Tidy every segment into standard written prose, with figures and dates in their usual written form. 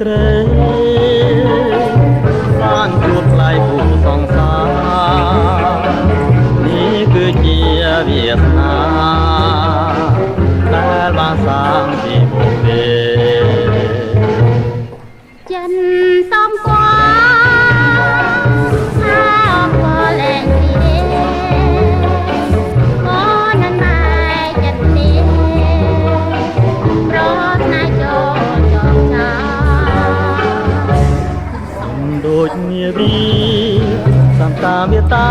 ត្រីបានជួបថ្លៃគូសង្សារនេះគឺជាវាសនាដែលបានសាងពីបុព្វេចិនសំគាថាអបលែងទីក៏នឹងណែចិត្តនេះប្រថ្នាចូលចងចាដូចនាវីសំតាមេតា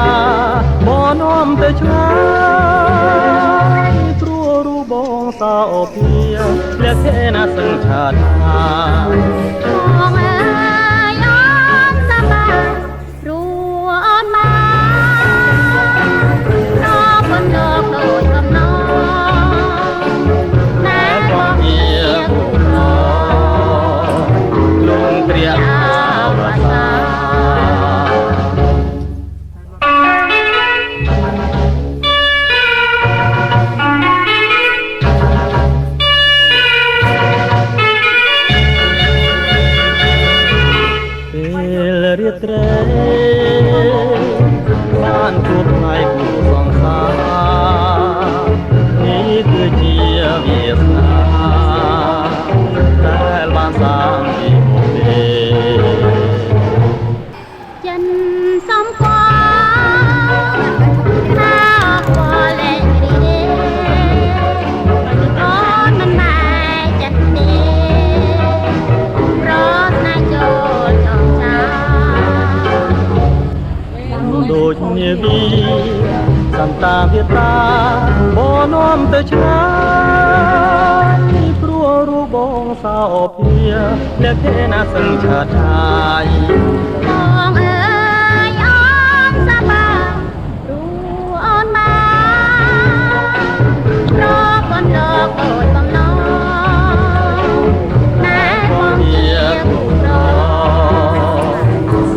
បនាំទៅឆ្ងាយព្រោះរូបបងសោភាលក្ខណៈសង្ឆាតបងអើយអនសប្បាយរួអនមកដល់បណ្ដោដូចកំណងតែបងជាគូប្រលងព្រាអវតារាត្រីបានជួបថ្ងៃគូសង្សារនេះគឺជាវាសនាដែលបានសាងពីបុព្វេចិនសំគាថាអបលែងរីអូនមិនណែចិត្តនេះប្រថ្នាចូលចងចាដូចនាវីសំតាមេតាបនាំទៅឆ្ងាយព្រោះរូបបងសោភាលក្ខណៈសង្ឆាតឆាយបងអើយអនសប្បាយរួអូនមកប្របណ្ដោដូចកំណងតែបងជាគូប្រ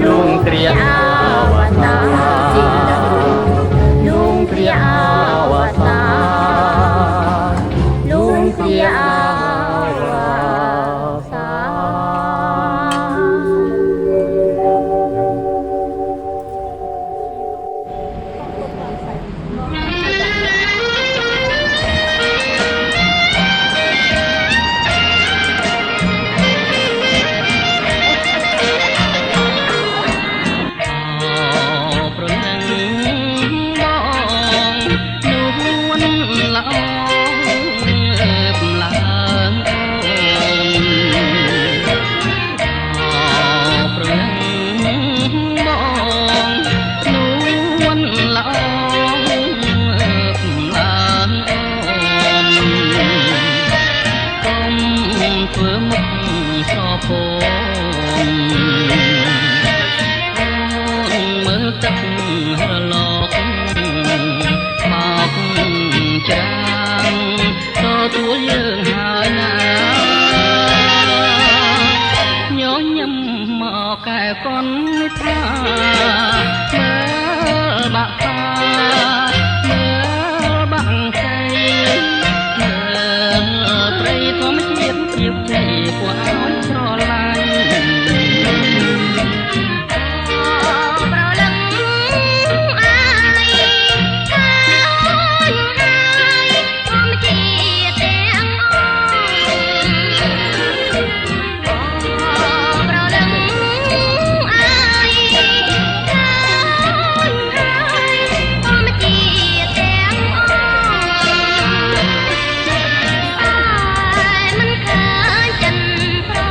លងត្រាអវតាលងព្រាអវតាលងព្រាអវតាធ្វើមុខស្រពោនមើលទឹករលកបោកច្រាំងទទួលយើងហើយណាញញឹមមកកែកនថាមើលបាក់តាមើលបាក់ใจមើលព្រៃធម្មជាតិព្រៀបជ័យគួរឲ្យស្រឡាញ់ប្រលឹងអាយហើយធម្មជាតិទាំងអស់ប្រលឹងអាយហើយធម្មជាតិទាំងអស់មិនឃើញចិនប្រង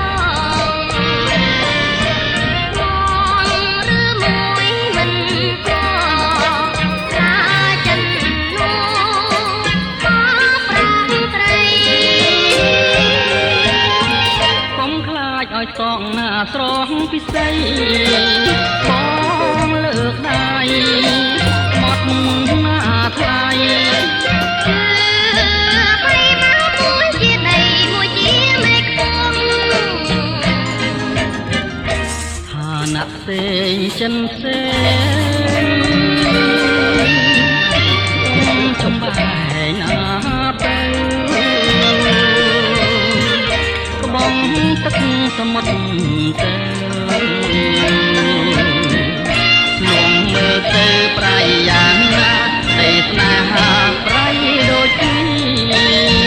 ឲ្យតងណាស្រងពិសីបងលើកដៃមកណាថ្លៃបីមកមួយជាដីមួយជាមេខ្ពស់ឋានៈផ្សេងចិនផ្សេងចំបែងណាទៅក្បង ទឹកសមុទ្រទៅលងមើលទៅប្រៃយ៉ាងណាតែស្នេហាប្រៃដូចគ្នា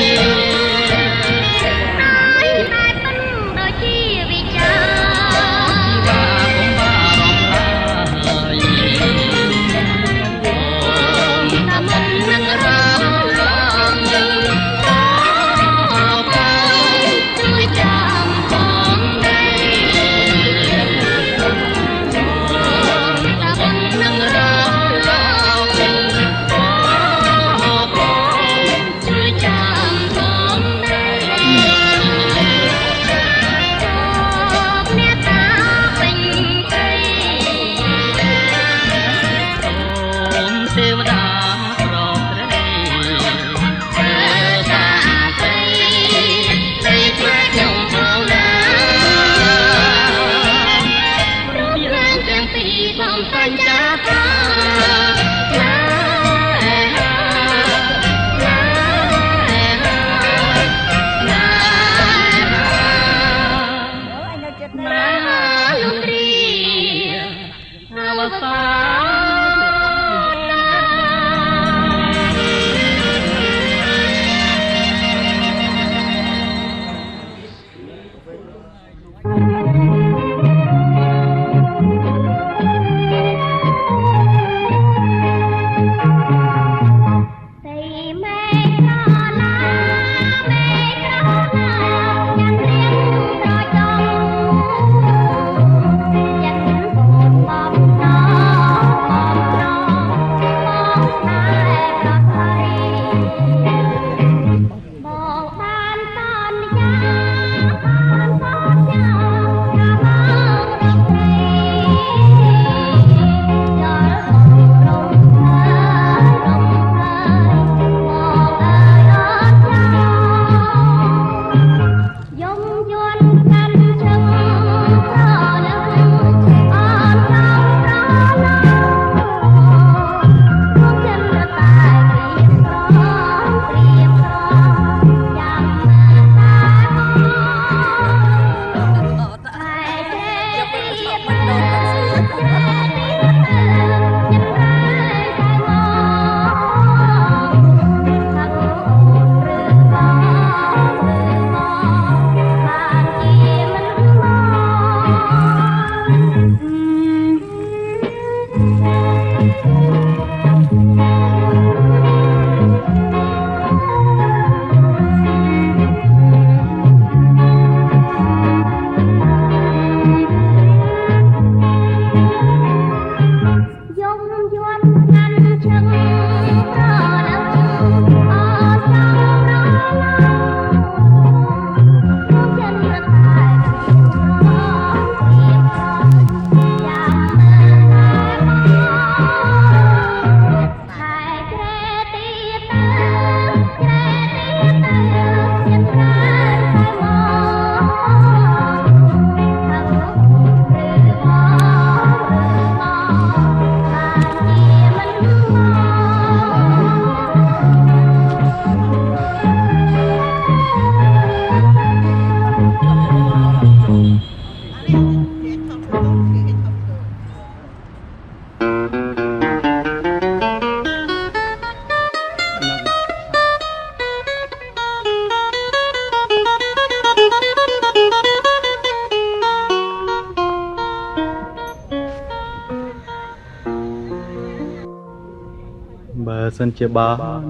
បើសិនជាបាន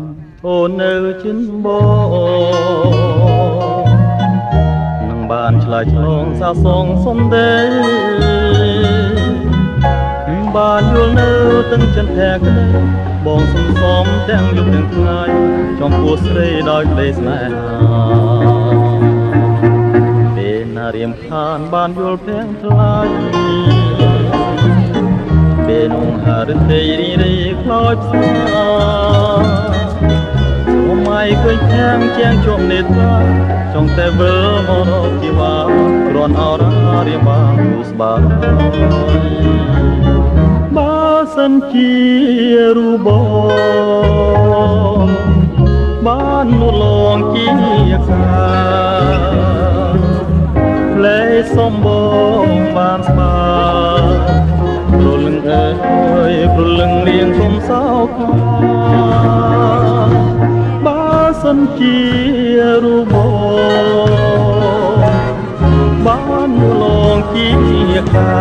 អូននៅជិននឹងបានឆ្លើយឆ្លងសាសងសំដីបានយល់នៅទាំងចិនភក្តីបងសំសំទាំងយប់ទាំងថ្ងៃចំពោះស្រីដោយក្តីស្នេហាពេលណារៀមខានបានយល់ភាំងថ្លៃពេលនងហារទេរីរីខ្លោចផ្សាអូម៉ៃឃើញខាងជាងជាប់នេត្រាចង់តែវិលមករកជីវ៉ាគ្រាន់អរ៉ារៀមបានគូស្បាយបើសិនជារូបបងបានលួងជាកា សុំបងបានស្បាព្រលឹងអើយព្រលឹងរៀងគុំសោកបើសិនជារូបបងបានលងជាកា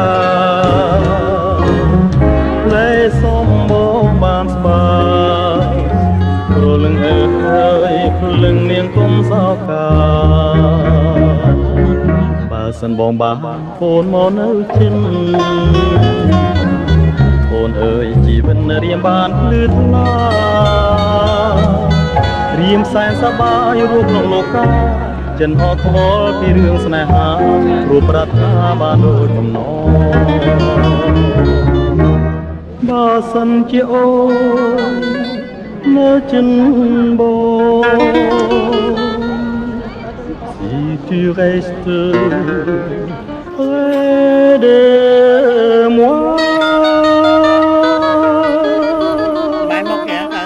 លែសុំបងបានស្បាព្រលឹងអើយព្រលឹងនាងគុំសោកាបើសិនបងបានអូនមកនៅជិនអូនអើយជីវិតរៀមបានភ្លឺថ្លារៀមសែនសប្បាយរូបក្នុងលោកកាចិនអត់ខ្វល់ពីរឿងស្នេហារូបប្រាថ្នាបានដូចកំណបើសិនជាអូននៅចិនបង Si tu restes près de moi បាយមកក្រៅ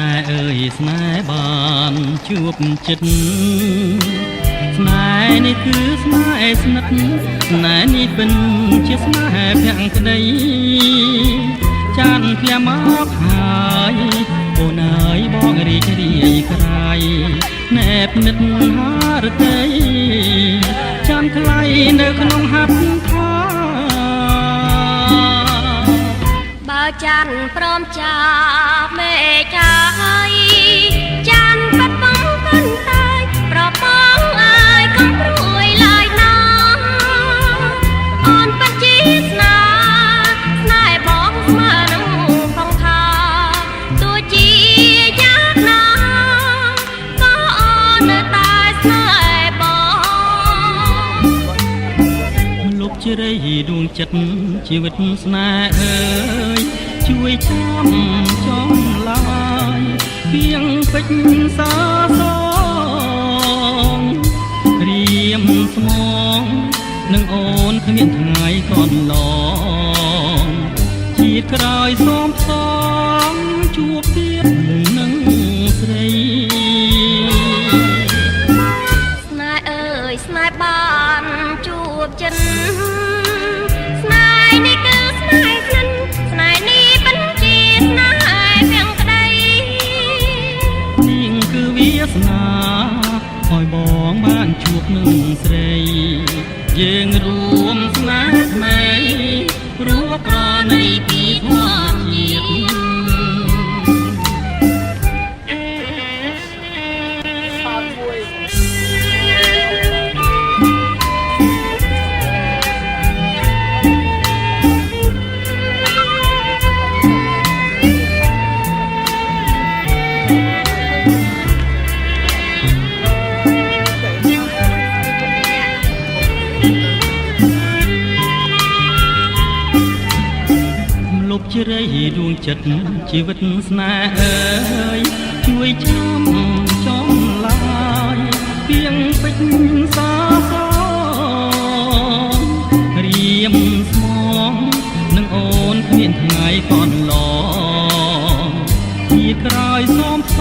ទៅ ស្នេហ៍បានជួបចិត្តស្នេហ៍នេះគឺស្នេហ៍ស្និទ្ធស្នេហ៍នេះពិនជាស្នេហ៍ភក្តីចានធ្លាមកហើយអូនអើយបងរីករាយក្រៃណែបនិតហារតីចានថ្លៃនៅក្នុងហាត់ថាបើចាន់ព្រមចាមេចាយចាន់បាត់បង់កាន់តែប្របងអើយកុំព្រួយឡើយណាអូនពិតជាស្នេហ៍ ចិត្តជីវិតស្នេហ៍អើយជួយចាំចំឡាយពីងពេជ្រសាសងរៀមស្មងនឹងអូនគ្មានថ្ងៃកន្លងជាតិក្រោយសូមផងជួបទៀតនឹងស្រីស្នេហ៍អើយស្នេហ៍បានជួបចិនស្នេហ៍នេះគឺស្នេហ៍ក្លិនស្នេហ៍នេះមិនជាស្នេហ៍វាំងក្តីនាងគឺវាសនាឲ្យបងបានជួបនឹងស្រីយើងរួមស្នេហ៍ថ្មីរួបប្រណីពីធម្មជាតិជ្រៃដួងចិត្តជីវិតស្នេហ៍អើយជួយចាំចំឡាយពីងពេជ្រសាសងរៀមស្មងនឹងអូនគ្មានថ្ងៃកន្លងពីក្រោយសូមផ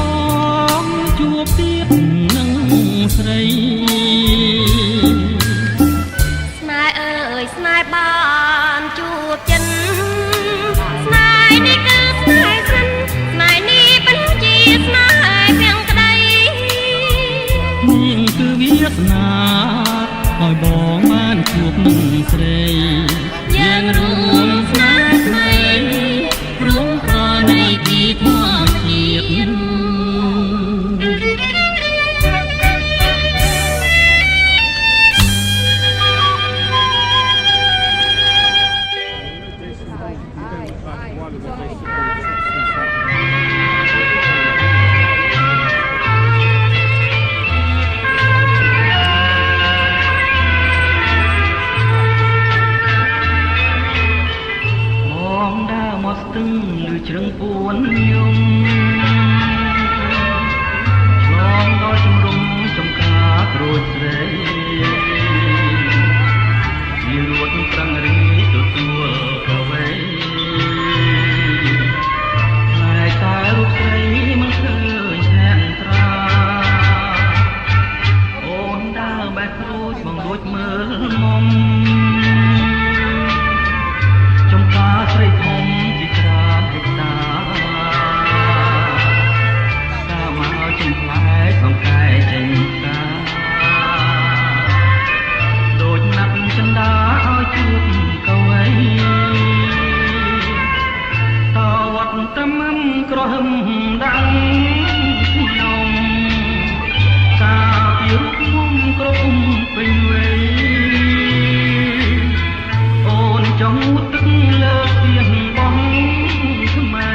ងជួបទៀតនឹងស្រីស្នេហ៍អើយស្នេហ៍បានជួបចិនស្នេហ៍នេះគឺស្នេហ៍ក្លិនស្នេហ៍នេះមិនជាស្នេហ៍វាំងក្តីនាងគឺវាសនាឲ្យបងបានជួបនឹងស្រីយើងរួមស្នេហ៍ថ្មីរួមប្រណីពីធម្មជាតិជ្រឹងពួនយំឆ្លងដល់ជំរំចំការក្រូចស្រីមានរួតប្រឹងរីទទួលកវៃតែតែរូបស្រីមិនឃើញថែមត្រាអូនដើរបែបក្រូចបងរួចមើលមុំចំការស្រីធំជាច្រើនហិកតាតាមមកចំផ្លែសង្កែចេញតាដូចណាប់ចិនដាឲ្យជួបកវៃតវត្តតាមក្រហមដាំងខ្ញុំការពីរូបមុំក្រពុំពេញវ័យអូនចង់ទឹកលើទៀនបងថ្មី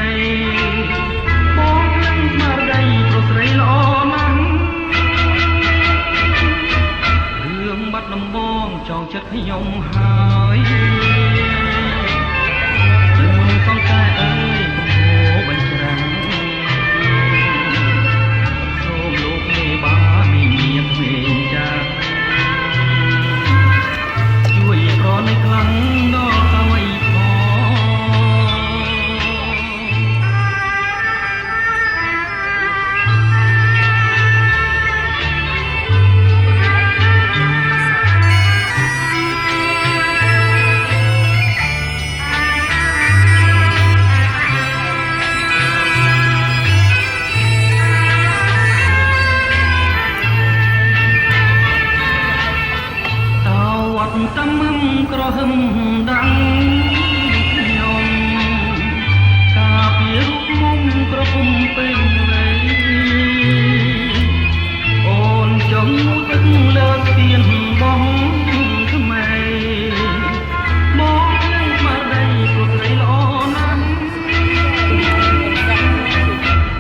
បងនឹងស្មារតីប្រស្រីល្អណាស់រឿងបាត់ដំបងចង់ចិត្តខ្ញុំហើយនឹងសង្កែអើយកុំហូរបញ្ច្រាំងសូមលោកមេបាមីមានក្មេងចាស់ជួយប្រណីខ្លាំងដល់កវៃតាមក្រហមដាំងខ្ញុំការពីរូបមុំក្រពុំពេញវ័យអូនចង់ទឹកលើទៀនបងថ្មីបងនឹងស្មារតីប្រស្រីល្អណាស់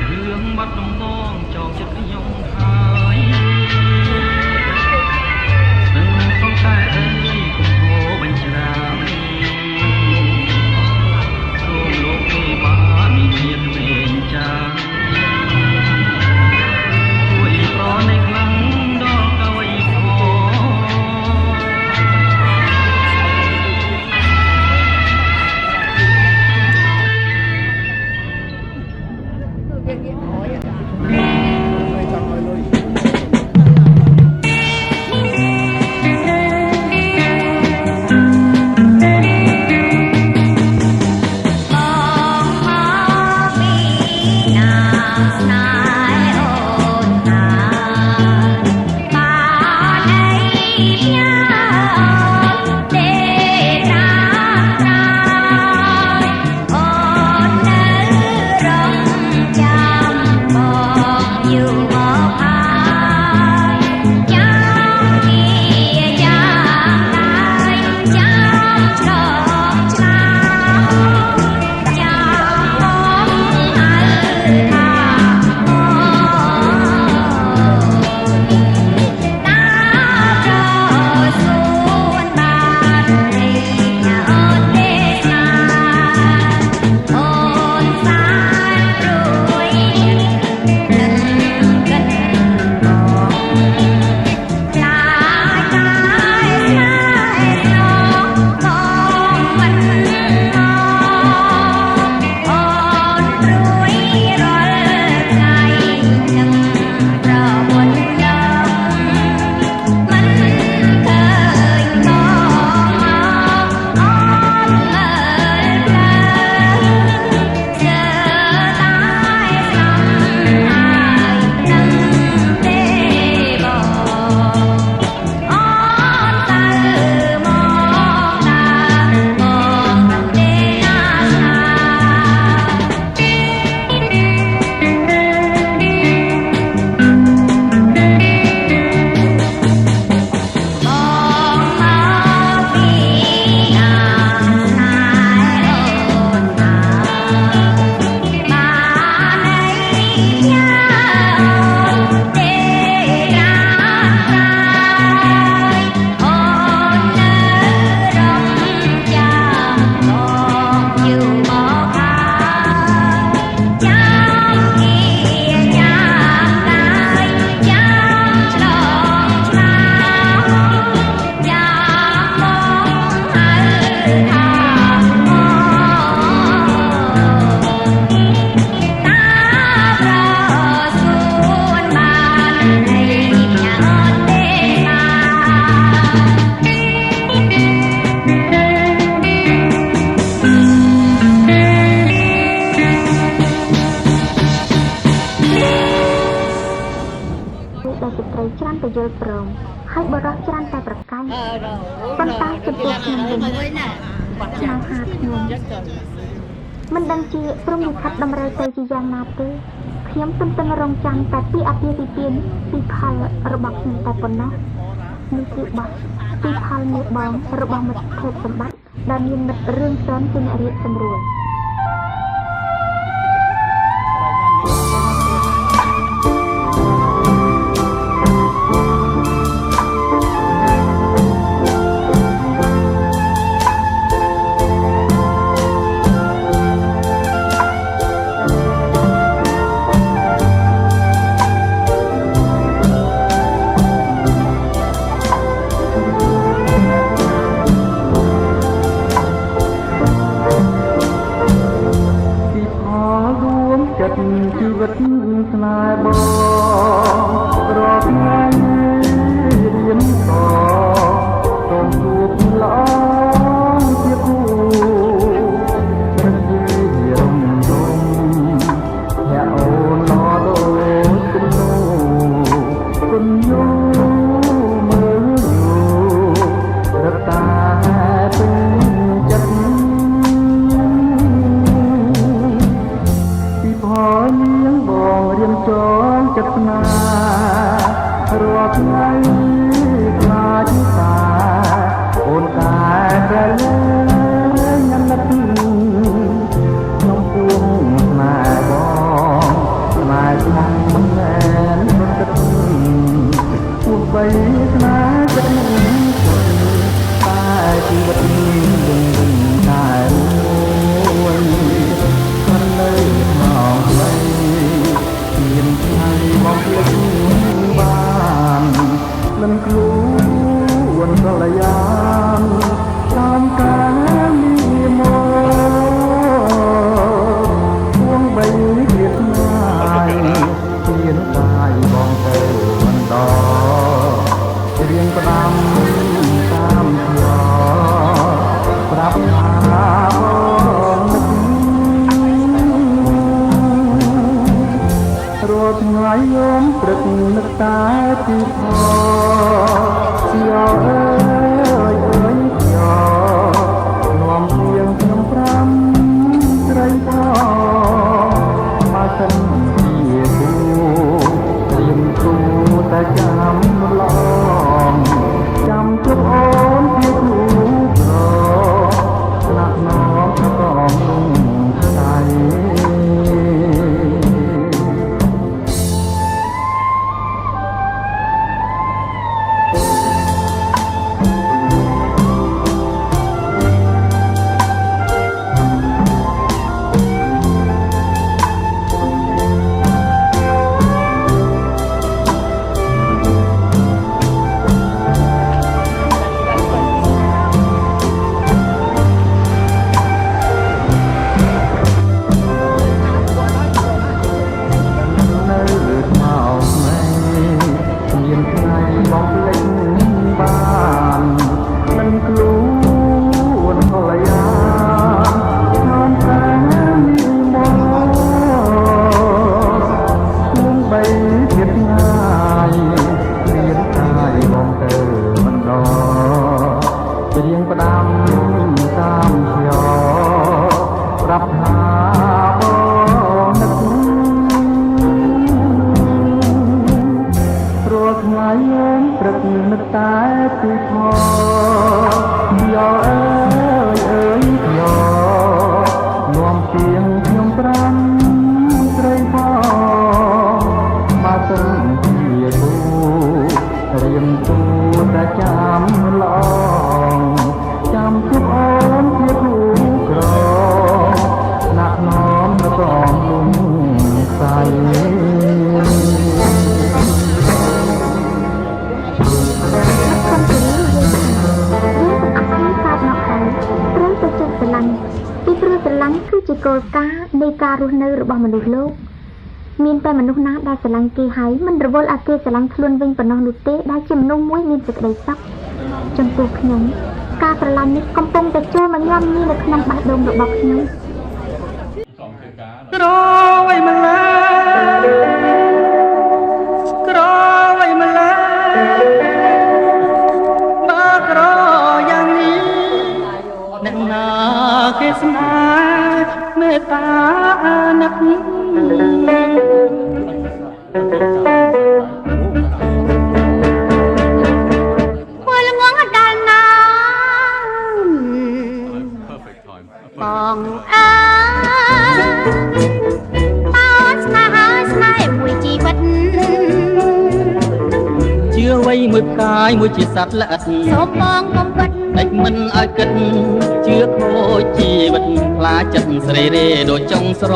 រឿងបាត់ដំបងចង់ចិត្តខ្ញុំហើយនឹងសង្កែអើយកុំហូរបញ្ច្រាំ ប៉ុន្តែចំពោះខ្ញុំវិញឆ្នោហាខ្ញុំមិនដឹងជាព្រមលិខិតតម្រូវទៅជាយ៉ាងណាទេខ្ញុំទន្ទឹងរង់ចាំតែពីអាពាហ៍ពិពាហ៍ពីផលរបស់ខ្ញុំតែប៉ុណ្ណោះនេះគឺបោះពីផលមេបងរបស់មិត្តភក្តិសម្បត្តិដែលមានមិត្តរឿងសនជាអ្នករៀបសម្រួលជីវិតស្នេហ៍បងរាល់ថ្ងៃរៀនតសូមជួបល្អជាគូរឹកយីរំរំអ្នកអូនឡដូចគំនូគុណយូមើលរត់តាពេញចិត្តផងនាងបងរៀមចងចិត្តស្នេហ៍រាល់ថ្ងៃខ្លាចតាអូនតែប្រឡែងញ៉ាំទឹកក្នុងពួងស្នេហ៍បងស្នេហ៍ខ្លាំងមិនមែនរត់ទឹកទោះបីស្នេហ៍ចិត្តនឹងតែជីវិតនឹងតែមួយមិនលើមកមានថ្ងៃមកភ្លេចបានមិនខ្លួនកលយ៉ាងតាមការមានមកពួងបីគ្រាថ្ងៃមានកាយបងទៅបន្តរៀងផ្ដាំតាមផ្លូវប្រាប់ថារាល់ថ្ងៃយំព្រឹកនឹកតែពីផងជាអើយអើយជានាំពីងខ្ញុំប្រាំស្រីផងមកសិនជាគូរៀមគូតែចាំឡងចាំជួបអូនជាគូប្រស្នាក់ណំកំលងស្ដាយរៀងផ្ដាំតាមផ្លូវប្រាប់ថាបងនឹករាល់ថ្ងៃខ្ញុំព្រឹកនឹកតែពីផងយោអើយអើយយោនាំពីងខ្ញុំប្រាំស្រីផងមកសិនជាគូរៀមទូតែចាំឡងចាំជួបអូនជាគូក្រណាក់ណំរំលំខ្សែពីព្រោះស្រឡាញ់គឺជាគោលការណ៍នៃការរស់នៅរបស់មនុស្សលោកមានតែមនុស្សណាដែលស្រឡាញ់គេហើយមិនរវល់ឲ្យគេស្រឡាញ់ខ្លួនវិញប៉ុណ្ណោះនោះទេដែលជាមនុស្សមួយមានសេចក្តីសុខចំពោះខ្ញុំការស្រឡាញ់នេះកំពុងតែចូលមកញ៉ាំញីនៅក្នុងបេះដូងរបស់ខ្ញុំក្រោយម្លេះក្រោយម្លេះបើខ គេស្នេហ៍មេត្តានឹកធ្វើល្ងងដល់ណាបងអើបងស្នេហ៍ស្នេហ៍មួយជីវិតជឿអ្វីមួយផ្កាយមួយជាសត្វល្អិតសូមបងកុំពិតដាច់មិនឲ្យគិតជឿខូចជីវិតខ្លាចចិត្តស្រីរេដូចចុងស្រ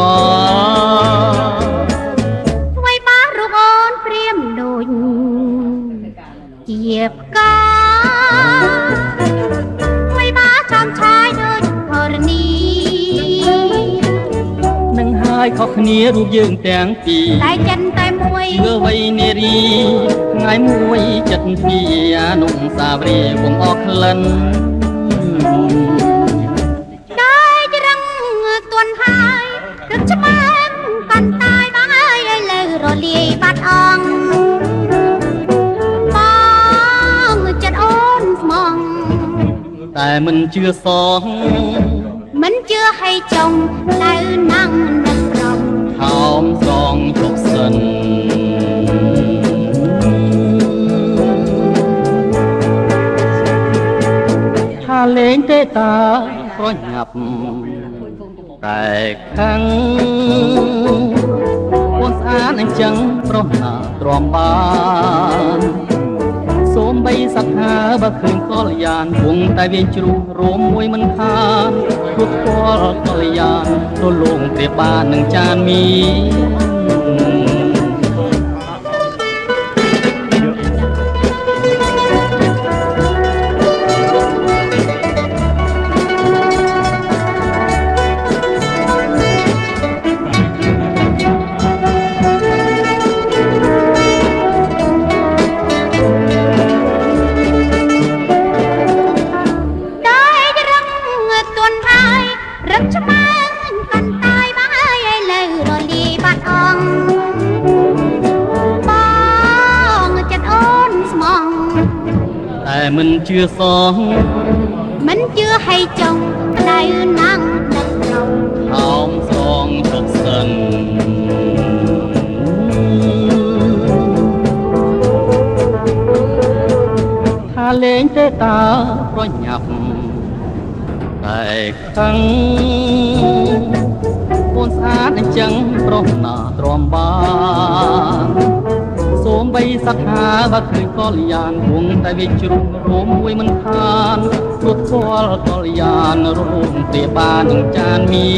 ថ្មីបាសរូបអូនព្រាមដូចជាផ្កាថ្មីបាសចំឆាយដូចធរណីនឹងហើយខុសគ្នារូបយើងទាំងពីរតែចិនតែមួយជឿអ្វីនារីថ្ងៃមួយចិត្តពីអនុស្សាវរីយ៍វងអស់ក្លិនដែរច្រឹងទន់ហើយរឹកច្បាស់កាន់តាយបងអើយឥឡូវរលាយបាត់អងបងចិត្តអូនស្មងតែមិនជឿសងមិនជឿឲ្យចង់នៅណាំងនឹកក្រំហោមស្រងជប់សិនថាលេងទេតាប្រញាប់តែខាងអូនស្អាតអញ្ចឹងប្រុសណាទ្រាំបានសូមបីសត្វហាបើឃើញកល្យានវងតែវាជ្រុះរួមមួយមិនខានព្រោះកល្យានទលងព្រាបបាននឹងចានមីមិនជឿសងមិនជឿឲ្យចង់ដៅណាំងដឹកក្រំហោមស្រងជប់សិនថាលេងទេតាប្រញាប់តែខឹងអូនស្អាតអញ្ចឹងប្រុសណាទ្រាំបានសូមបីសត្វហាបើឃើញកល្យានវងតែវាជ្រុះរួមមួយមិនខានព្រោះស្គាល់កល្យានរួមព្រាបាននឹងចានមី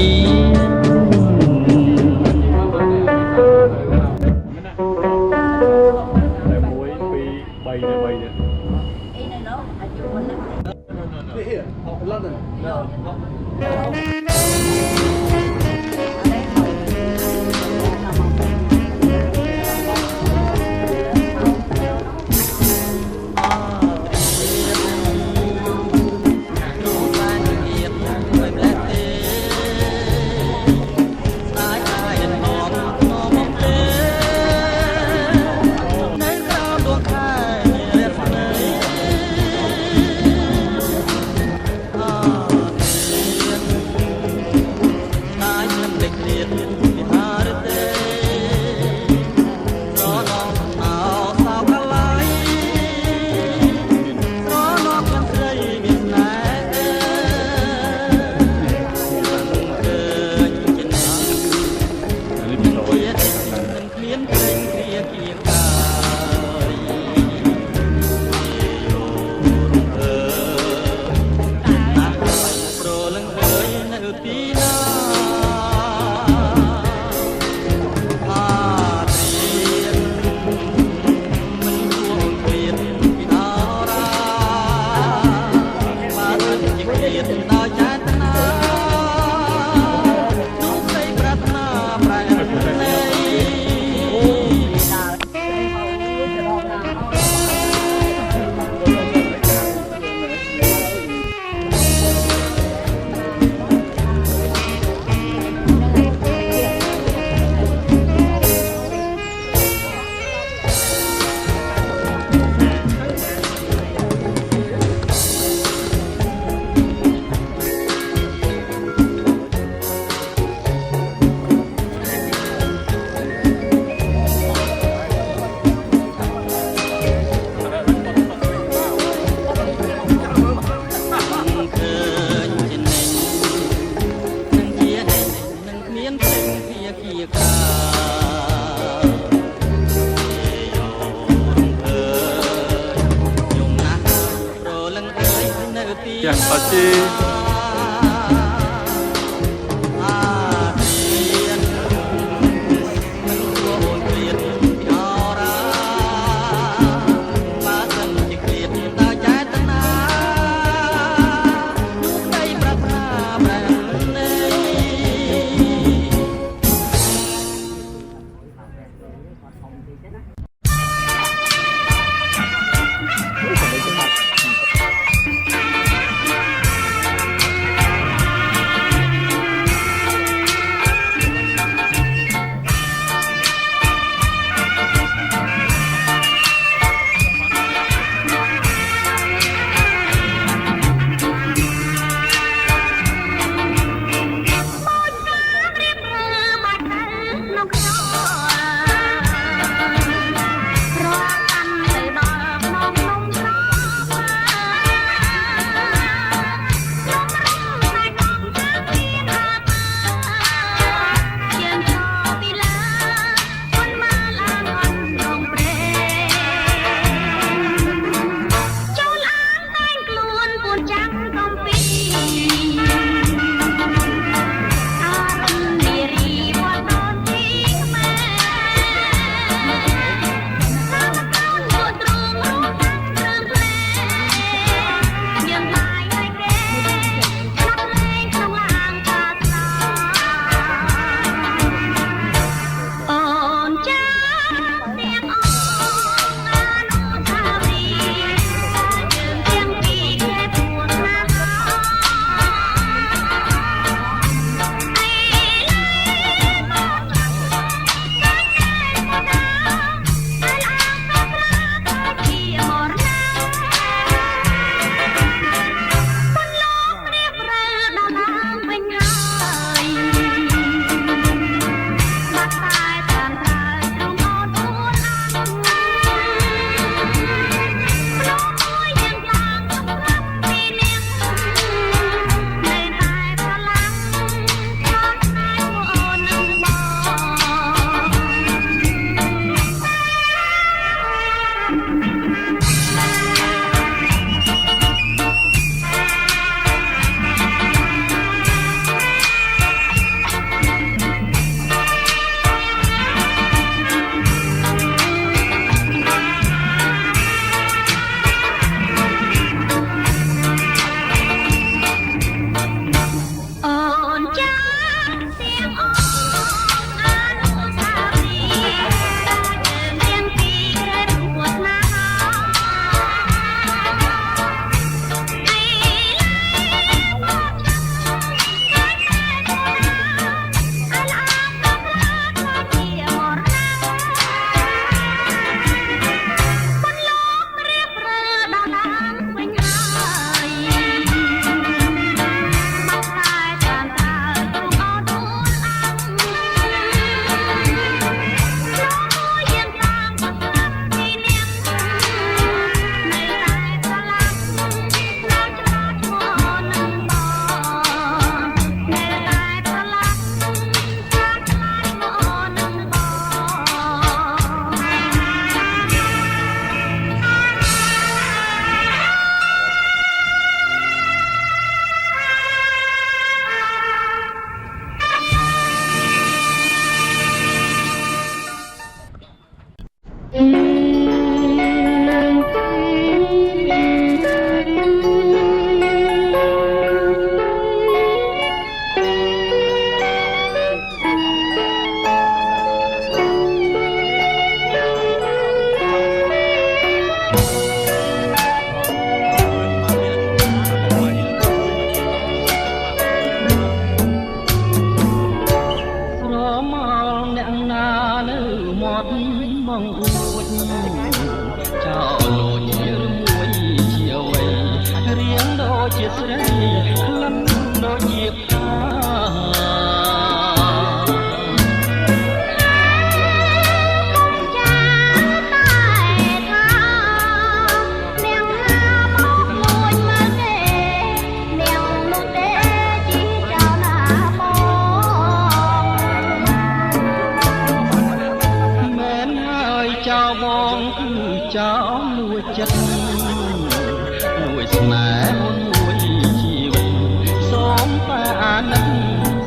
ណិត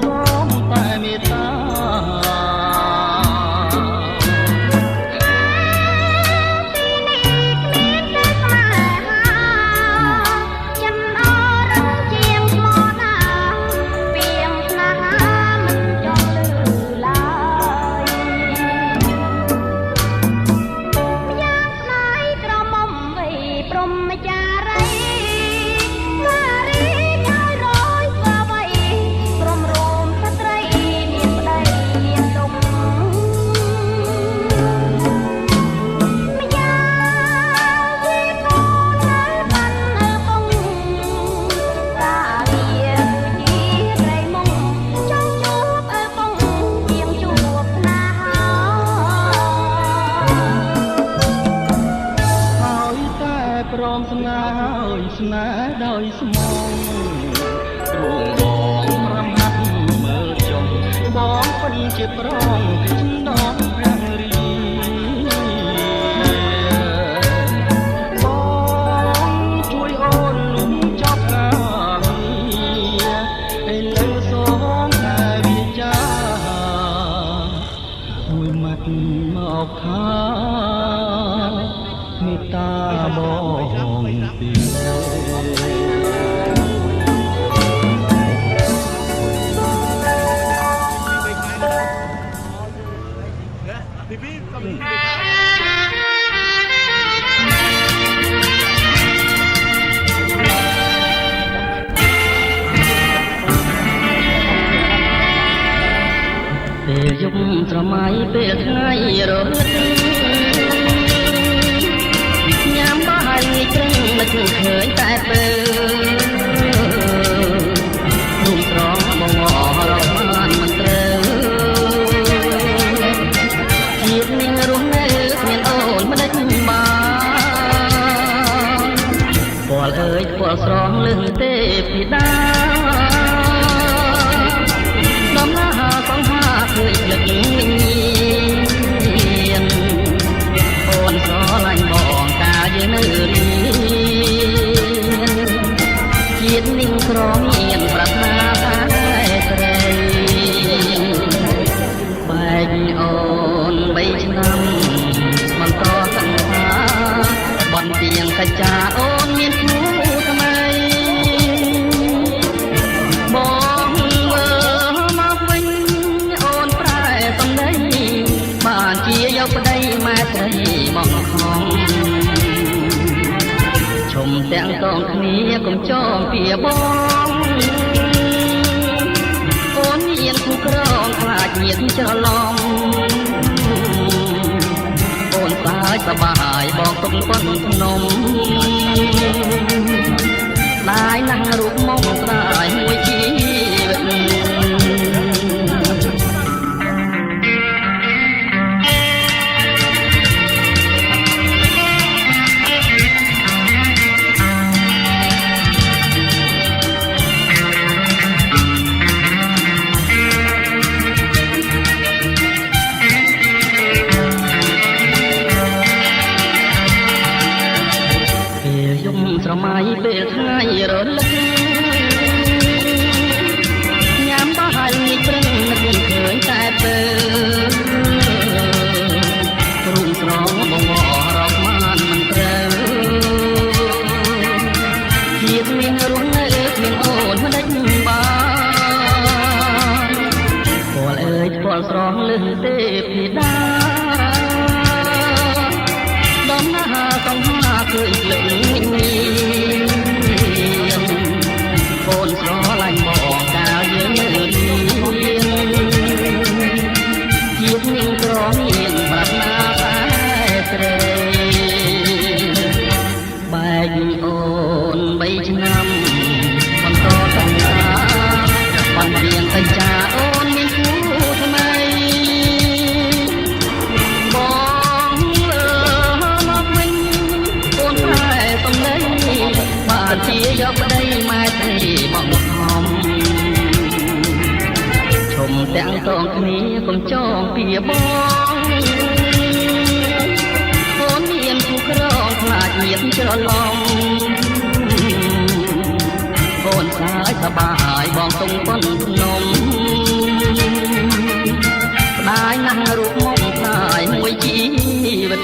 សូមតែមេត្តា ព្រមស្នេហ៍ហើយស្នេហ៍ដោយស្មងរួងបងរំហាត់មើលចុងបងពិនជាប្រងដល់ព្រះរីបងជួយអូនលុំចប់ការងារឥឡូវសូមតែវាចាមួយម៉ាត់មកខាមេត្តាបងពីពេលយប់ស្រមៃពេលថ្ងៃរលឹកញ៉ាំបាយត្រឹងមិនឃើញតែពេលរុំស្រងបងអរកបានមិនត្រូវជាតិនឹងរស់នៅគ្មានអូនមិនដេចបានពលអើយពលស្រងលឹងទេពីដាដំណើរសង្ហាឃើញលឹកវិញអូនស្រឡាញ់បងកាលយើងនៅរៀនជាតិនឹងក្រមានប្រាថ្នាតែស្រីបែកអូន3ឆ្នាំបន្តសង្ហាបន្ទាងសច្ចាអូនមានគូថ្មីបងមើលមកវិញអូនប្រែសំដីបានជាយកប្តីម៉ែស្រីមកខំឈុំទាំងតងគ្នាកុំចងពីបងអូនមានគូក្រងខ្លាចញាតច្រឡំអូនសាយសបាយបងទុកប៉ុនភ្នំឡាយណាស់រូបមកស្រាយមួយជីវិតស្រមៃពេលថ្ងៃរលឹកញ៉ាំបាយព្រឹងមិនឃើញតែពេលរុំស្រងបងអរកបានមិនត្រូវជាតិមានរស់នៅគ្មានអូនមិនដេចបានពលអើយពលស្រងលឹងទេពីដាដំណើរសង្ហាឃើញលឹងអូនស្រឡាញ់បងកាលយើងនៅរៀនជាតិនឹងក្រមានប្រាថ្នាតែស្រីបែកអូន3ឆ្នាំបន្តសង្សារបន្ទាងសច្ចាអូនមានគូថ្មីបងមកវិញអូនប្រែសំដីបានជាយកប្តីម៉ែស្រីមកខំឈុំទាំងតងគ្នាកុំចងពីបងអូនមានគូក្រងខ្លាចញាតច្រឡំអូន យសบายបងទុំប៉ុនភ្នំស្ដាយណាស់រូបមកផ្សាយមួយជីវិត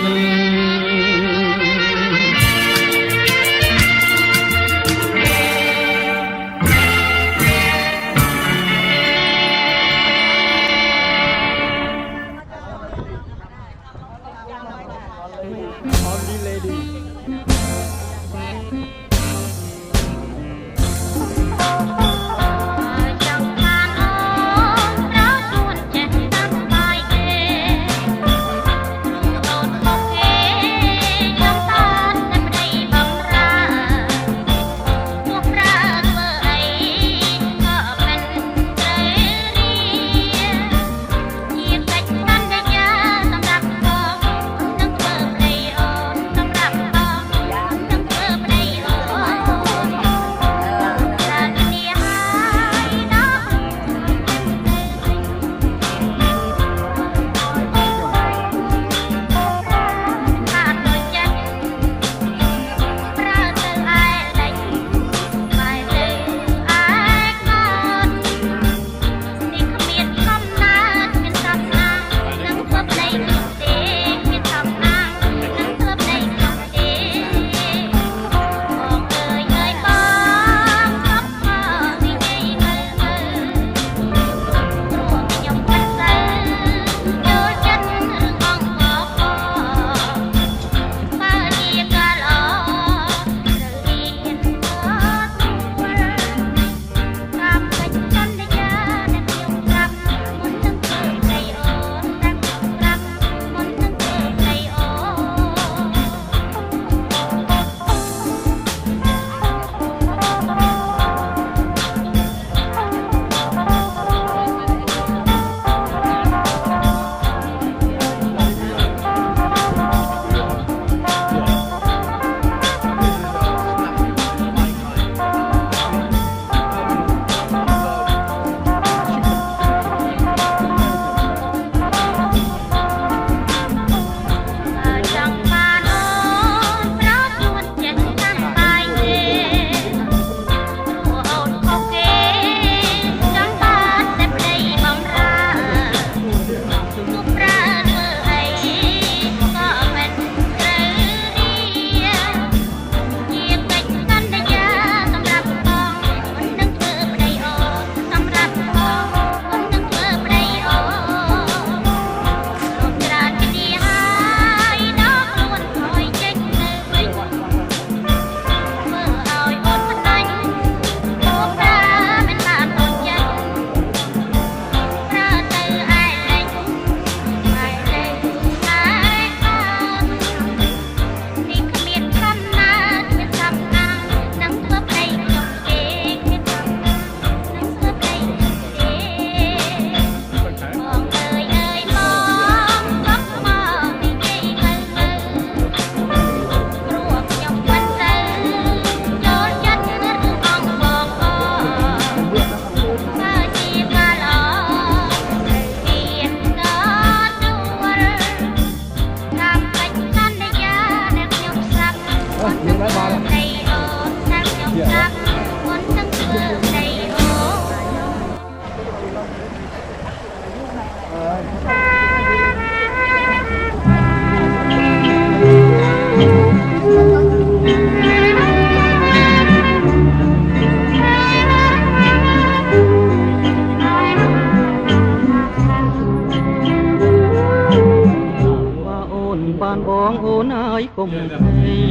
បានបងអូនអើយកុំភ័យ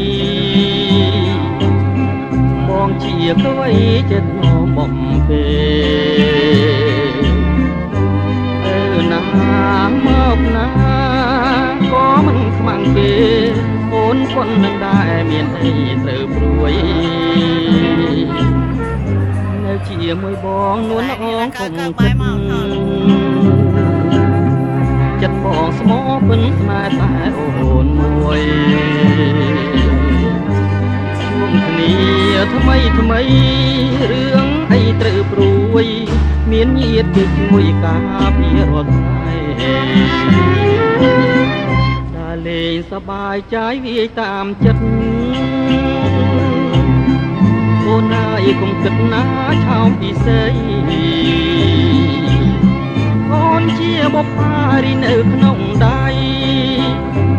បងជាក្វៃចិត្តមកបំពេណាមកណាក៏មិនខ្មាំងគេអូនប៉ុននឹងដែរមានអីត្រូវព្រួយនៅជាមួយបងនួនអងកុំចិត្តបងស្មោពឹងស្នេហ៍តែអូនមួយជួបគ្នាថ្មីរឿងអីត្រូវព្រួយមានញាតិគេជួយការពាររាល់ថ្ងៃតែលេងសប្បាយใจវាតាមចិត្ត អូនណាយកុំគិតណាឆោមពិសេសអូនជាបុព្វារីនៅក្នុងដៃ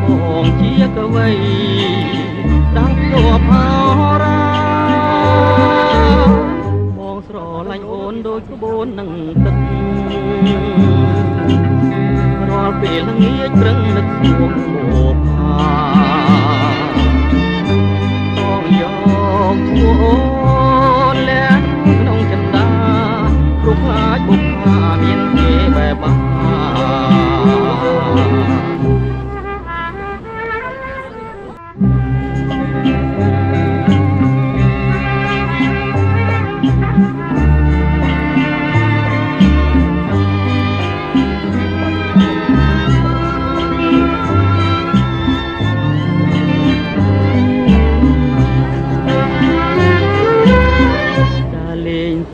បងជាកវីដាំងទ័ពអរាបងស្រឡាញ់អូនដូចក្បូននឹងទឹករាល់ពេលល្ងាចប្រឹងនឹកសួងបុព្វាបងយកឈ្មោះអូនលាក់ក្នុងចិន្តាព្រោះខ្លាចបុព្វាមានគេបែបបា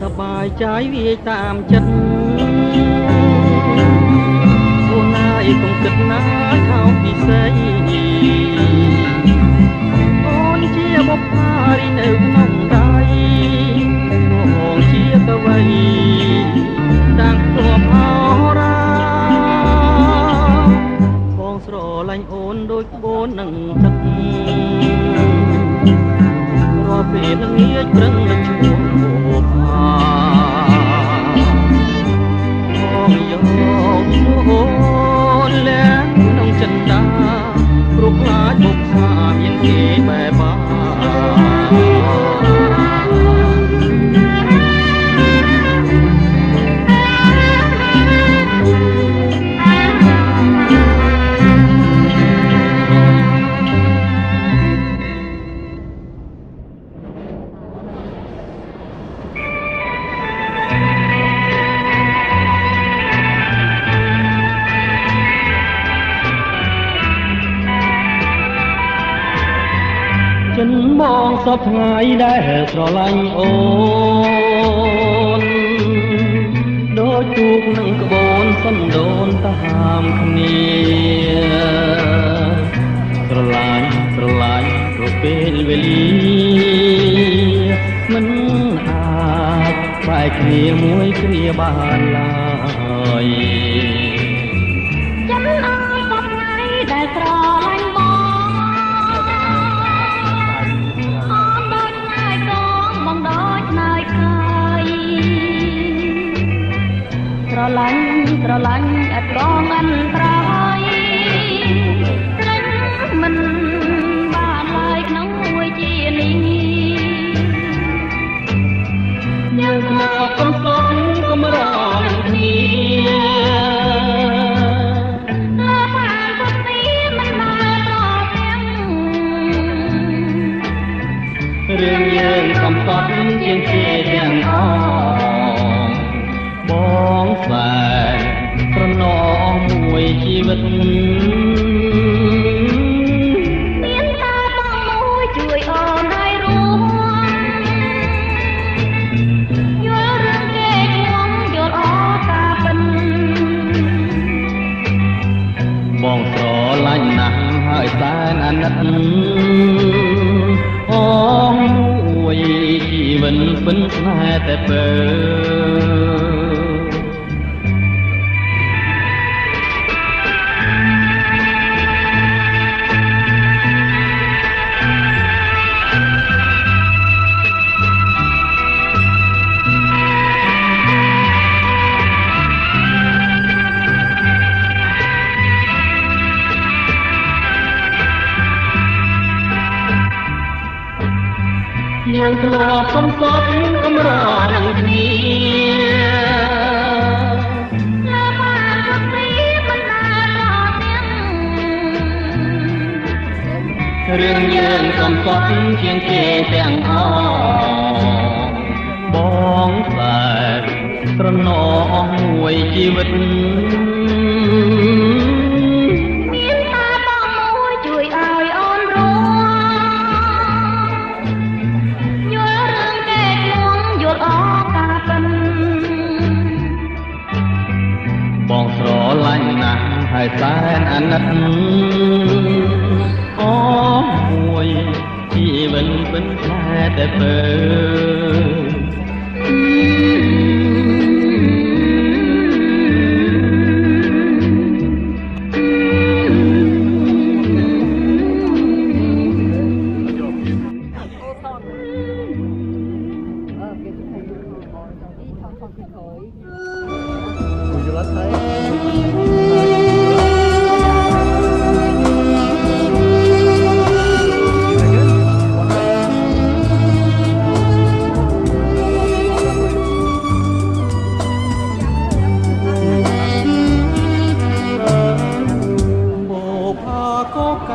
សបាយใจវាតាមចិត្តអូនណាយកុំគិតណាខោពិសេសអូនជាបុព្វារីនៅក្នុងដៃបងជាកវីដាំងទ័ពអរាបងស្រឡាញ់អូនដូចក្បូននឹងទឹករាល់ពេលល្ងាចប្រឹងនឹកឈ្មោះបុព្វាបងយកឈ្មោះអូនលាក់ក្នុងចិន្តាព្រោះខ្លាចបុព្វាមានគេបែបបាចិនបងសពថ្ងៃដែលស្រឡាញ់អូនដូចទូកនឹងក្បូនសណ្ដូនតាមគ្នាស្រឡាញ់ព្រោះពេលវេលាមិនអាចបែកគ្នាមួយគ្រាបានឡើយចិនអើយសពថ្ងៃដែលស្រឡាញ់ស្រឡាញ់អត់បងអន្តរាយត្រឹមមិនបានឡើយក្នុងមួយជានេះយើងមកកំសត់កំរងគ្នាលើបានពុទ្ធនេះមិនបានប្រទាំងរឿងយើងកំសត់ជាងគេទាំងអស់បងស្បែកប្រណងមួយជីវិតមានតែបងមួយជួយអូនឲ្យរួមយល់រឿងគេខ្ញុំយល់អតាពិនបងស្រឡាញ់ណាស់ហើយសែនអាណិតអូនមួយជីវិតពិនស្នេហ៍តែពើយើងធ្លាប់កំសត់កំរងគ្នាលើបានពុទ្ធនេះមិនបានប្រទាំងរឿងយើងកំសត់ជាងគេទាំងអស់បងស្បែកត្រណងមួយជីវិតមានតែបងមួយជួយឲ្យអូនរួមយល់រឿងគេខ្ញុំយល់អតាពិនបងស្រឡាញ់ណាស់ហើយសែនអាណិតអូមួយជី បិនបិនខ្លែតែពើ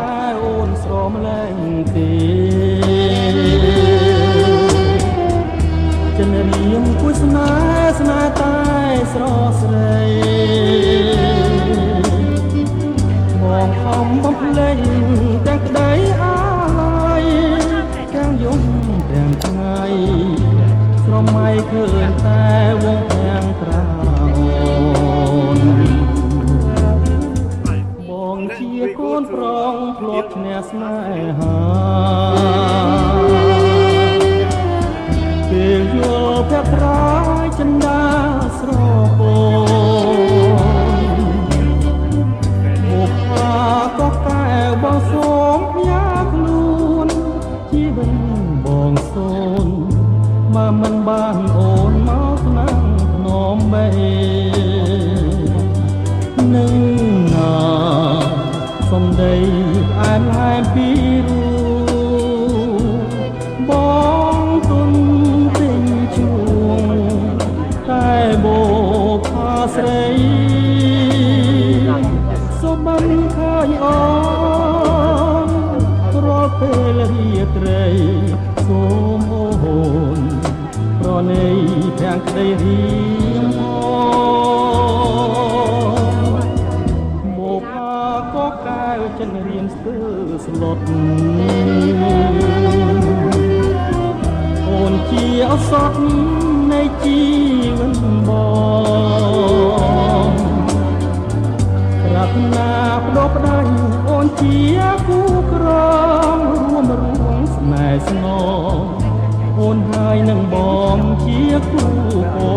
ចិនរៀមស្ទើស្លុតអូនជាអសត់នៃជីវិតបងប្រាថ្នាបដបដាញអូនជាគូក្រងរួមរួមស្នេហ៍ស្នងអូនហើយនឹងបងជាគូកប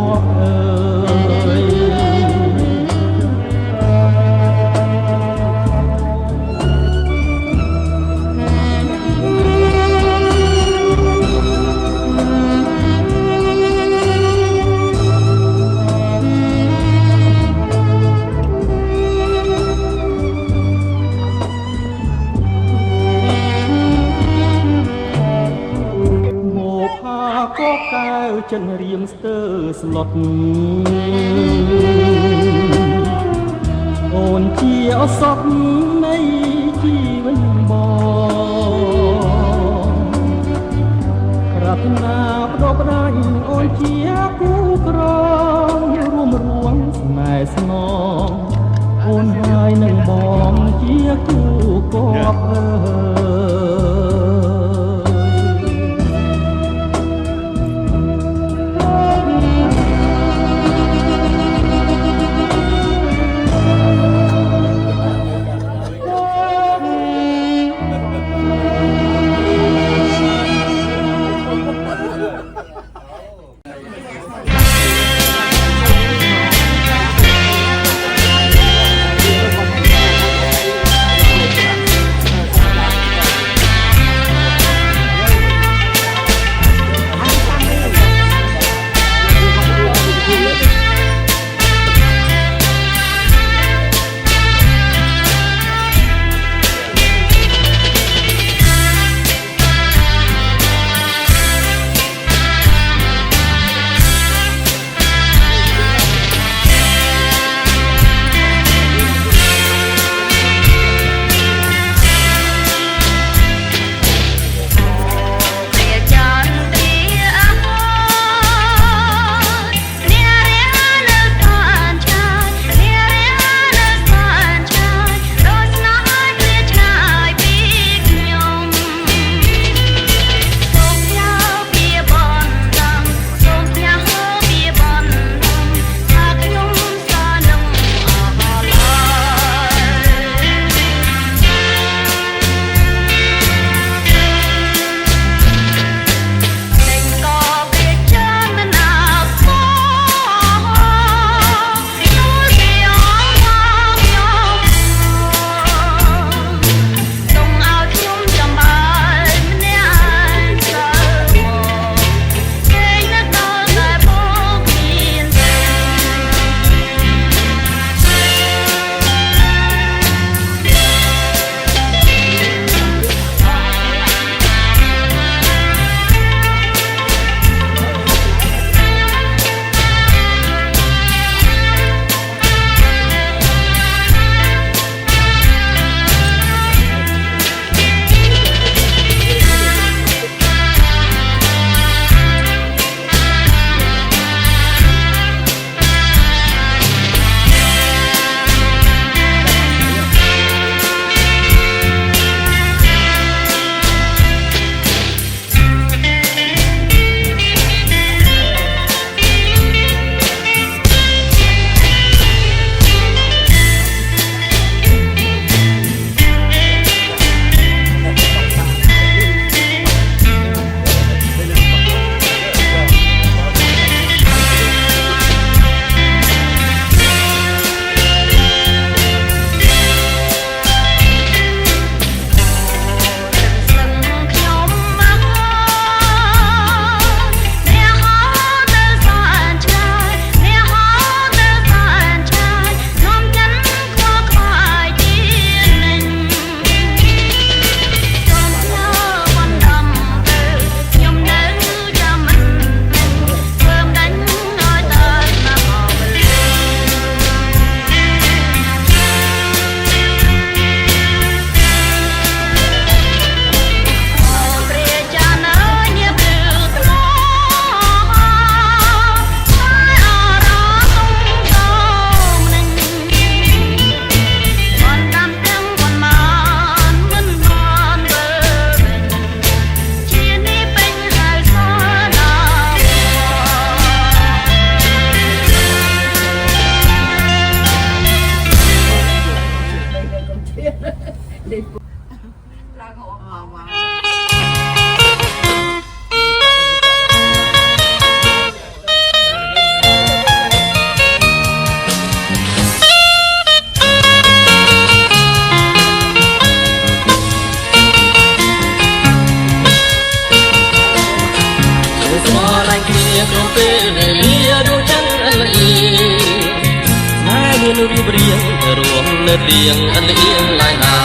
រូបរាងរួមនៅទៀងអលៀងឡាយណា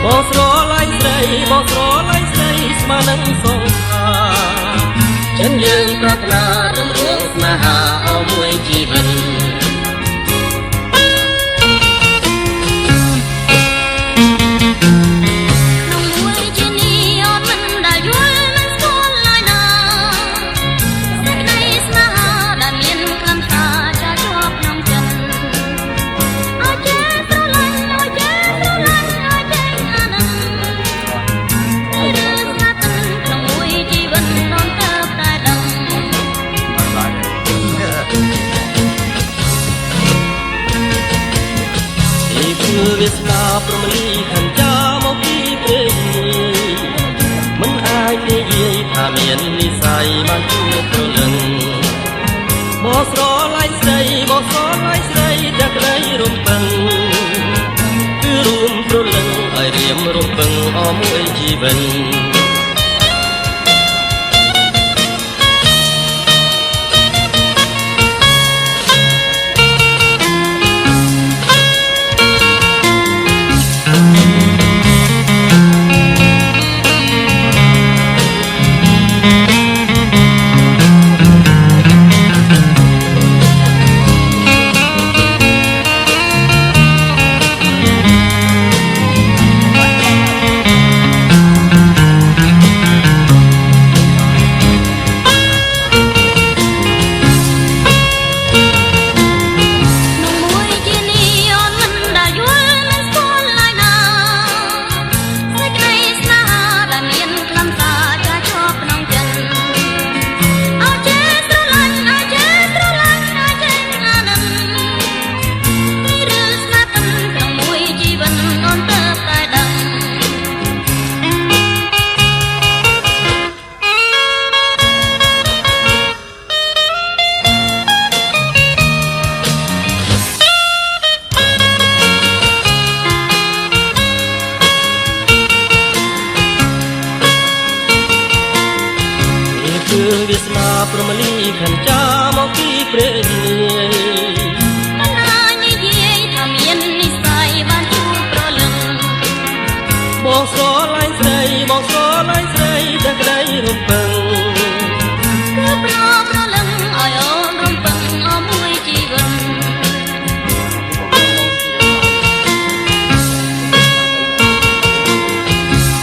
បងស្រឡាញ់ស្រីបងស្រឡាញ់ស្រីស្មើនឹងសងខាចិនយើងប្រាថ្នារំរឿងស្នេហាអស់មួយជីវិតវាស្នាព្រមលីខាងចាមកពីព្រេងមិនអាចនិយាយថាមាននិស័យបានជួបប្រលឹងបងស្រឡាញ់ស្រីបងស្រឡាញ់ស្រីតែក្តីរំពឹងគឺរួមប្រលឹងឲ្យរៀមរំពឹងអស់មួយជីវិតវាស្នាព្រមលីខាងចាមកពីព្រេងមិនអាចនិយាយថាមាននិស័យបានជួបប្រលឹងបងស្រឡាញ់ស្រីបងស្រឡាញ់ស្រីតែក្តីរំពឹងគឺប្រលឹងឲ្យអូនរំពឹងអស់មួយជីវិត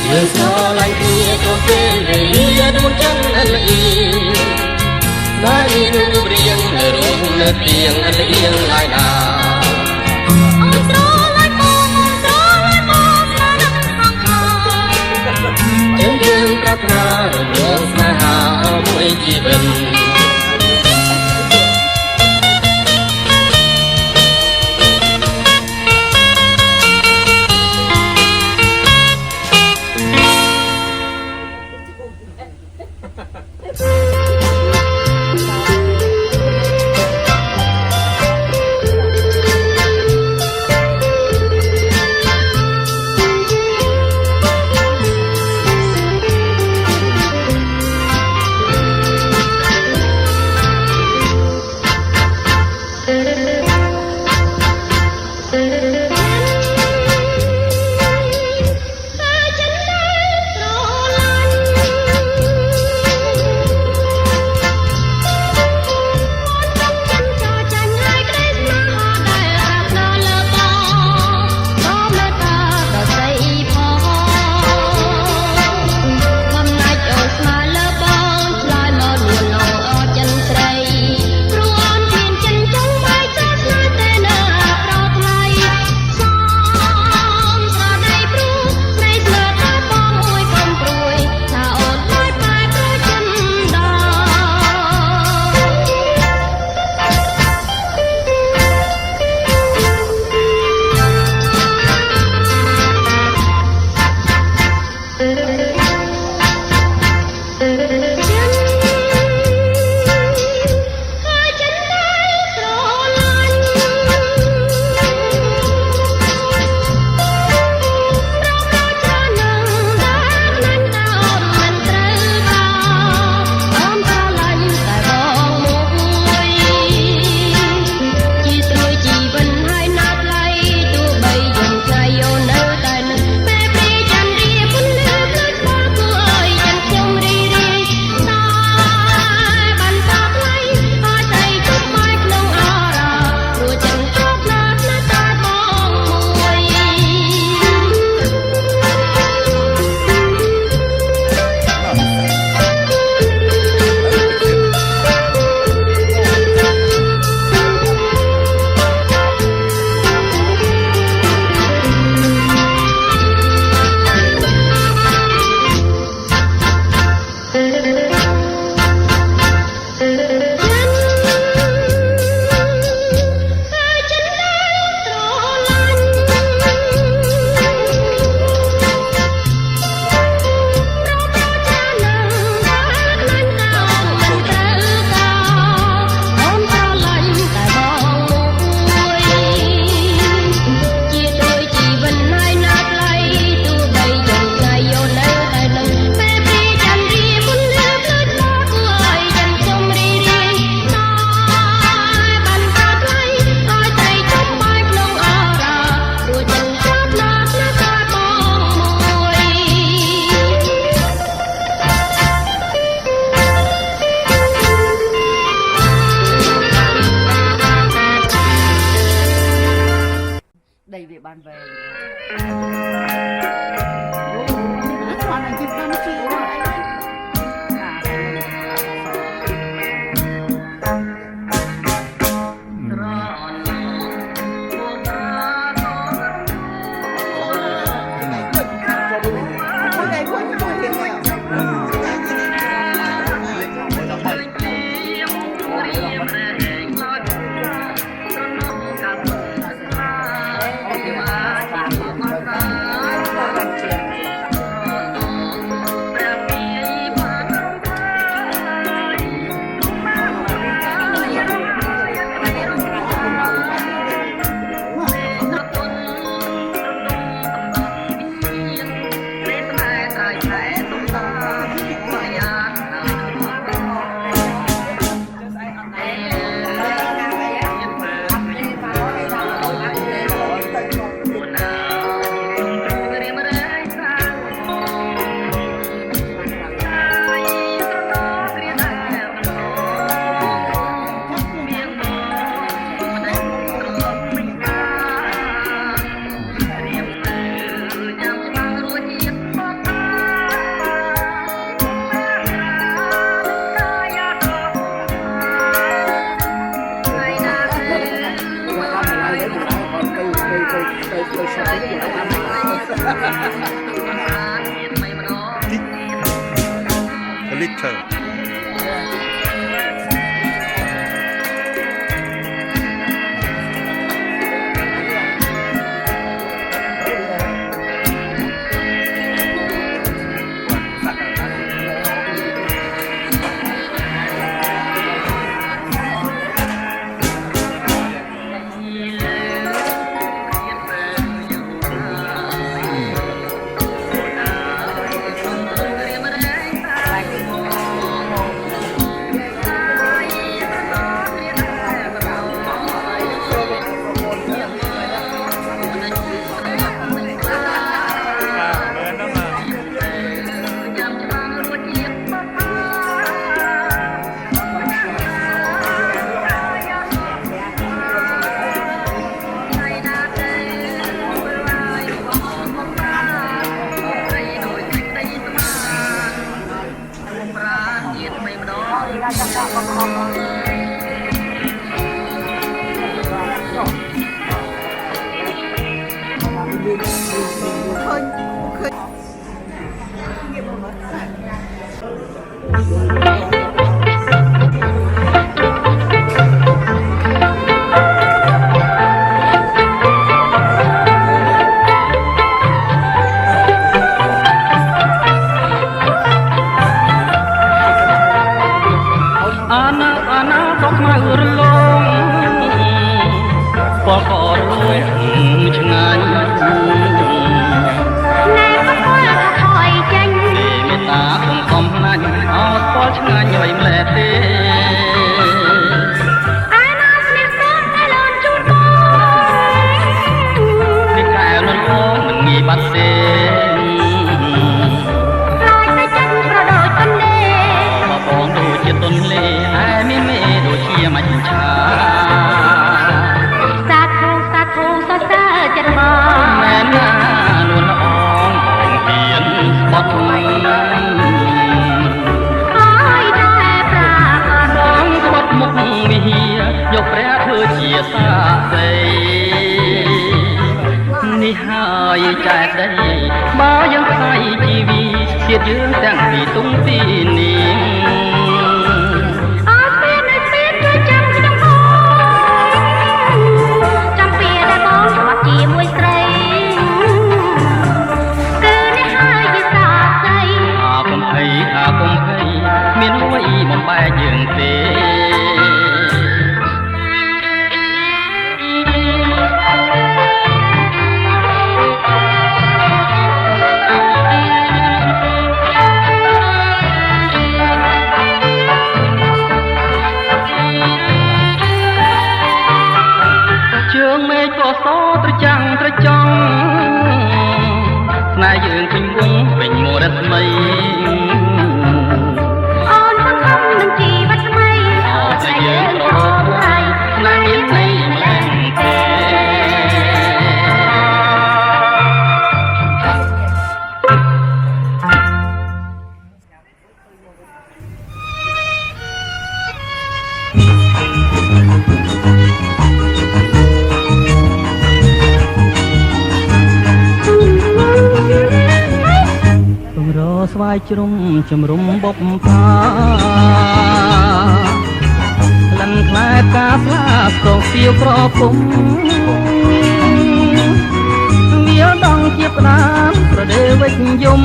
យើងស្រឡាញ់គ្នាគ្រប់ពេលវេលាដួងចឹងអលអ៊ីណានេះរូបរាងរួមនៅទៀងអលអៀងឡាយណាអូនស្រឡាញ់បងអូនស្រឡាញ់បងស្នេហ៍សងខាយើងប្រាថ្នារំលងស្នេហាអស់មួយជីវិត វាបានវែង គាត់នឹងជិះកម្មជាអី Liter. យ បាយជ្រុំជំរុំបុកផាលិនខ្លែផ្កាស្លាបតោសៀវក្រពុំវាដងជាផ្ដាមប្រដេវិចយំ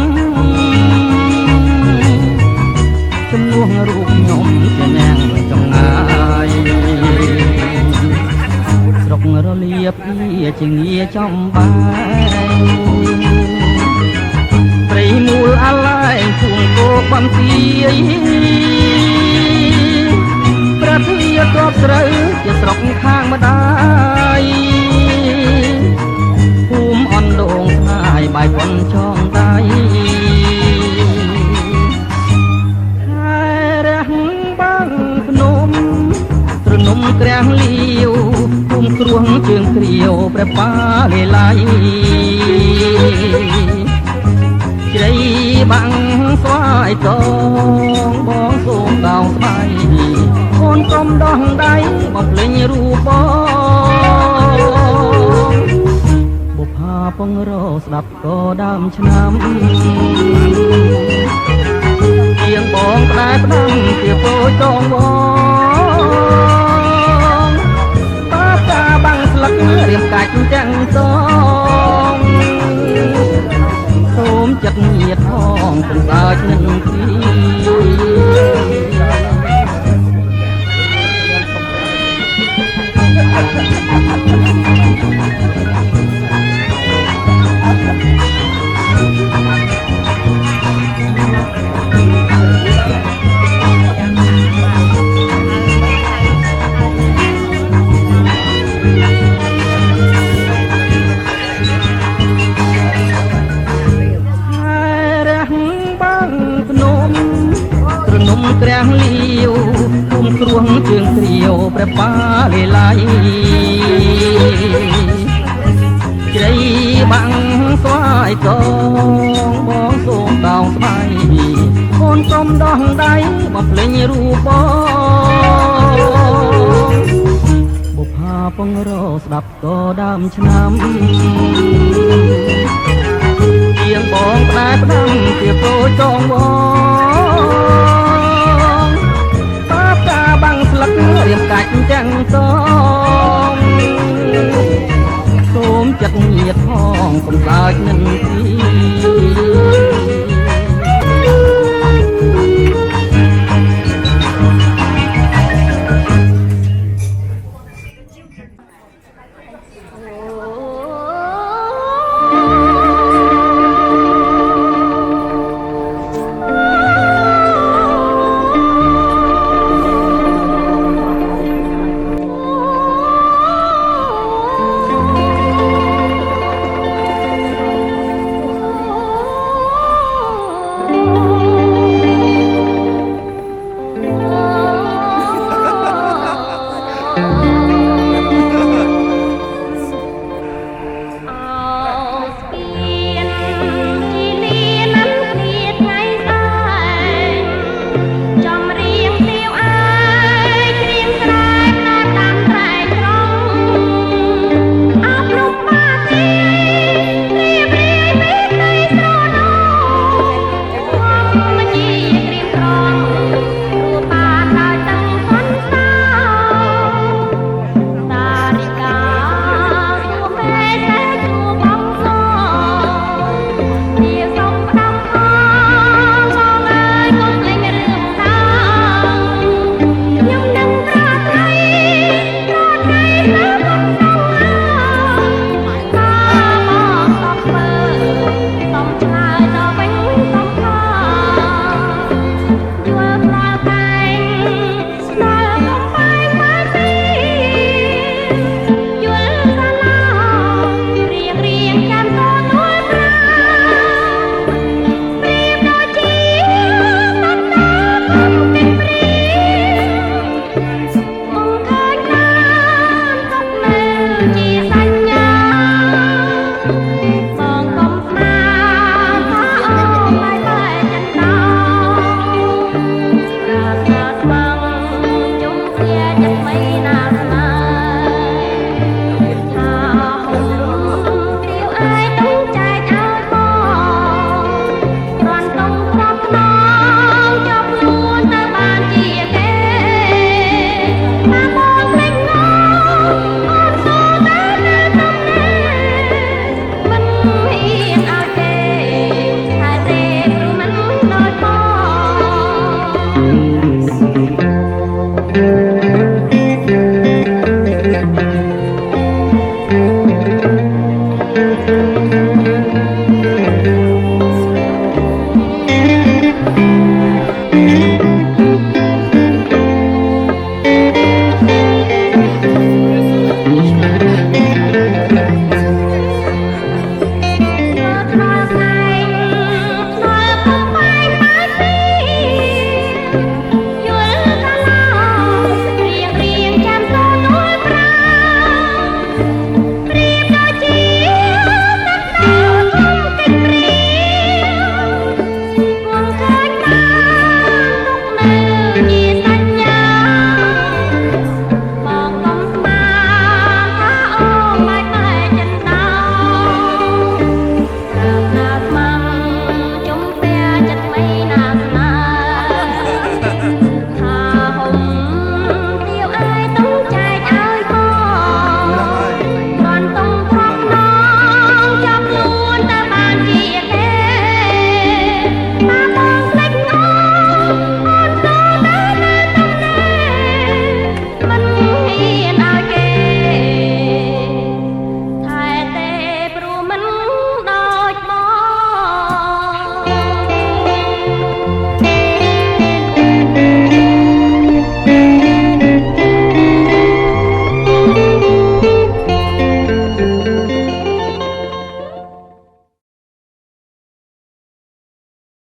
ជំនួសរូបខ្ញុំជានាងចំងាយស្រុករលៀបជាងាចំបាយព្រៃមូលអាឡែងពួងគោបំទាយប្រធាទ្របស្រូវជាស្រុកខាងម្ដាយភូមិអនដងស្នាយបាយប៉ុនចងដៃខែរះបាំងភ្នំត្រនំក្រាំងលាវភូមិគ្រួងជើងគ្រាវព្រះបាលេឡៃជ្រៃបាំងស្វាយតងបងសូមដោងស្បៃអូនកុំដោះដៃមកភ្លេញរូបបងបុផាពងរោស្ដាប់ក៏ដើមឆ្នាំជាងបងផ្លែផ្ដាំជាពោចងបងបាតាបាំងស្លឹករៀមកាច់ទាំងសងសូមចិត្តញាតផងកុំដើរនឹងទីក្រាំងលាវភូមិគ្រួងជើងគ្រាវព្រះបាលេឡៃជ្រៃបាំងស្វាយតងបងសូមដោងស្បៃអូនសុំដោះដៃមកភ្លេញរូបបងបុផាពងរោស្ដាប់ក៏ដើមឆ្នាំជាងបងផ្លែផ្ដាំជាពោចងបងបាំងស្លឹករៀមកាច់ទាំងសងសូមចិត្តញាតផងកុំខ្លាចនឹងទី ។